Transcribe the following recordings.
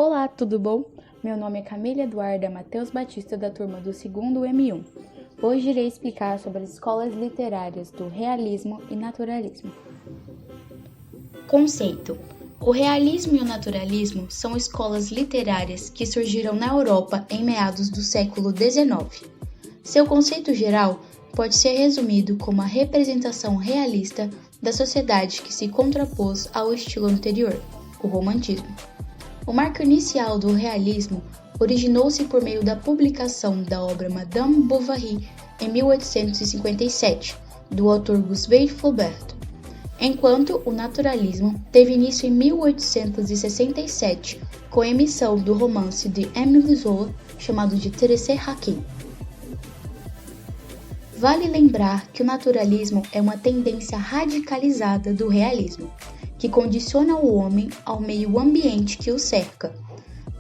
Olá, tudo bom? Meu nome é Camila Eduarda Matheus Batista, da turma do 2º M1. Hoje irei explicar sobre as escolas literárias do realismo e naturalismo. Conceito: o realismo e o naturalismo são escolas literárias que surgiram na Europa em meados do século XIX. Seu conceito geral pode ser resumido como a representação realista da sociedade que se contrapôs ao estilo anterior, o romantismo. O marco inicial do realismo originou-se por meio da publicação da obra Madame Bovary em 1857, do autor Gustave Flaubert, enquanto o naturalismo teve início em 1867, com a emissão do romance de Émile Zola chamado de Thérèse Raquin. Vale lembrar que o naturalismo é uma tendência radicalizada do realismo, que condiciona o homem ao meio ambiente que o cerca.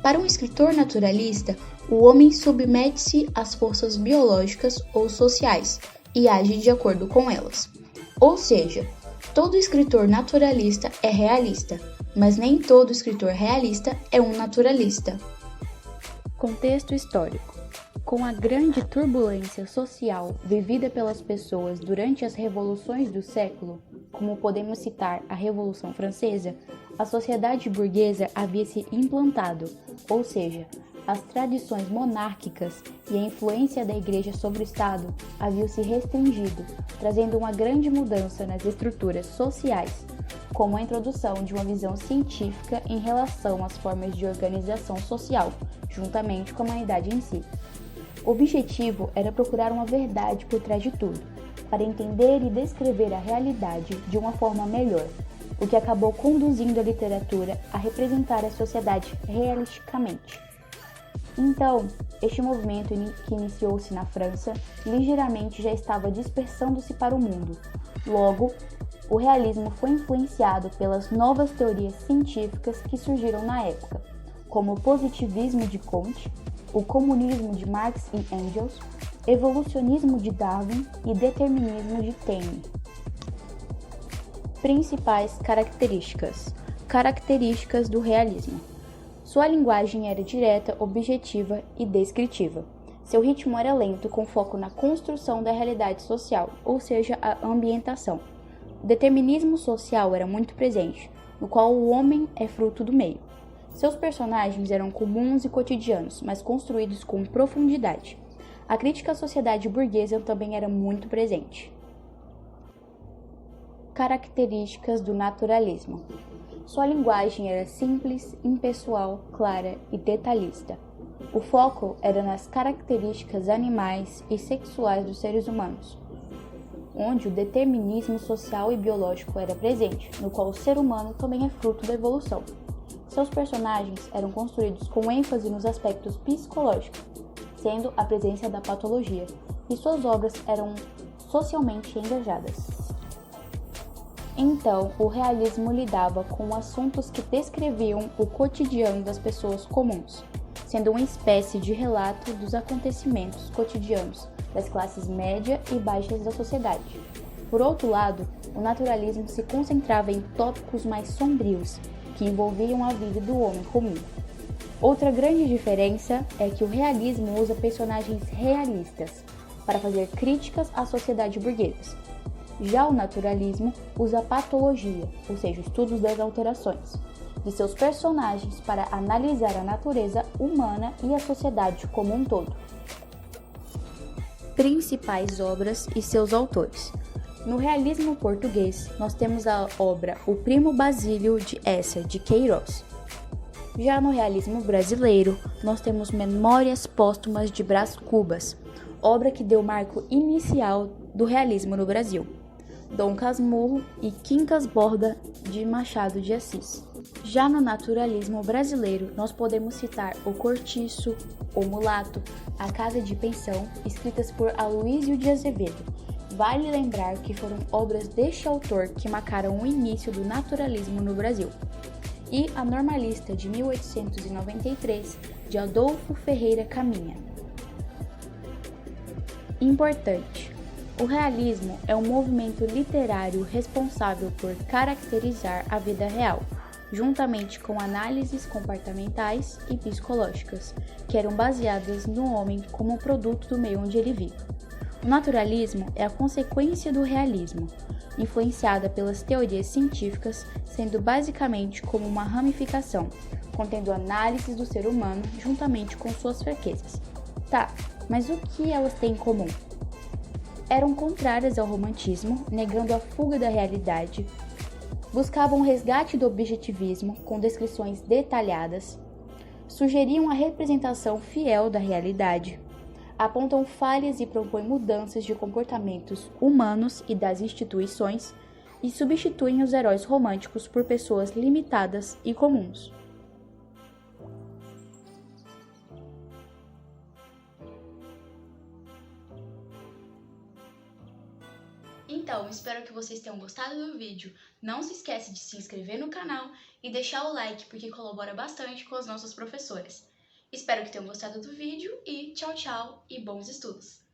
Para um escritor naturalista, o homem submete-se às forças biológicas ou sociais e age de acordo com elas. Ou seja, todo escritor naturalista é realista, mas nem todo escritor realista é um naturalista. Contexto histórico. Com a grande turbulência social vivida pelas pessoas durante as revoluções do século, como podemos citar a Revolução Francesa, a sociedade burguesa havia se implantado, ou seja, as tradições monárquicas e a influência da Igreja sobre o Estado haviam se restringido, trazendo uma grande mudança nas estruturas sociais, como a introdução de uma visão científica em relação às formas de organização social, juntamente com a humanidade em si. O objetivo era procurar uma verdade por trás de tudo, para entender e descrever a realidade de uma forma melhor, o que acabou conduzindo a literatura a representar a sociedade realisticamente. Então, este movimento que iniciou-se na França, ligeiramente já estava dispersando-se para o mundo. Logo, o realismo foi influenciado pelas novas teorias científicas que surgiram na época, como o positivismo de Comte, o comunismo de Marx e Engels, evolucionismo de Darwin e determinismo de Taine. Principais características. Características do realismo. Sua linguagem era direta, objetiva e descritiva. Seu ritmo era lento, com foco na construção da realidade social, ou seja, a ambientação. O determinismo social era muito presente, no qual o homem é fruto do meio. Seus personagens eram comuns e cotidianos, mas construídos com profundidade. A crítica à sociedade burguesa também era muito presente. Características do naturalismo. Sua linguagem era simples, impessoal, clara e detalhista. O foco era nas características animais e sexuais dos seres humanos, onde o determinismo social e biológico era presente, no qual o ser humano também é fruto da evolução. Seus personagens eram construídos com ênfase nos aspectos psicológicos, sendo a presença da patologia, e suas obras eram socialmente engajadas. Então, o realismo lidava com assuntos que descreviam o cotidiano das pessoas comuns, sendo uma espécie de relato dos acontecimentos cotidianos das classes média e baixas da sociedade. Por outro lado, o naturalismo se concentrava em tópicos mais sombrios, que envolviam a vida do homem comum. Outra grande diferença é que o realismo usa personagens realistas para fazer críticas à sociedade burguesa. Já o naturalismo usa patologia, ou seja, estudos das alterações, de seus personagens para analisar a natureza humana e a sociedade como um todo. Principais obras e seus autores. No realismo português, nós temos a obra O Primo Basílio de Eça, de Queiroz. Já no realismo brasileiro, nós temos Memórias Póstumas de Brás Cubas, obra que deu o marco inicial do realismo no Brasil. Dom Casmurro e Quincas Borda, de Machado de Assis. Já no naturalismo brasileiro, nós podemos citar O Cortiço, O Mulato, A Casa de Pensão, escritas por Aloísio de Azevedo. Vale lembrar que foram obras deste autor que marcaram o início do naturalismo no Brasil. E A Normalista, de 1893, de Adolfo Ferreira Caminha. Importante: o realismo é um movimento literário responsável por caracterizar a vida real, juntamente com análises comportamentais e psicológicas, que eram baseadas no homem como produto do meio onde ele vive. O naturalismo é a consequência do realismo, influenciada pelas teorias científicas, sendo basicamente como uma ramificação, contendo análises do ser humano juntamente com suas fraquezas. Tá, mas o que elas têm em comum? Eram contrárias ao romantismo, negando a fuga da realidade, buscavam o resgate do objetivismo com descrições detalhadas, sugeriam a representação fiel da realidade, apontam falhas e propõem mudanças de comportamentos humanos e das instituições e substituem os heróis românticos por pessoas limitadas e comuns. Então, espero que vocês tenham gostado do vídeo. Não se esqueça de se inscrever no canal e deixar o like, porque colabora bastante com as nossas professoras. Espero que tenham gostado do vídeo e tchau, tchau e bons estudos!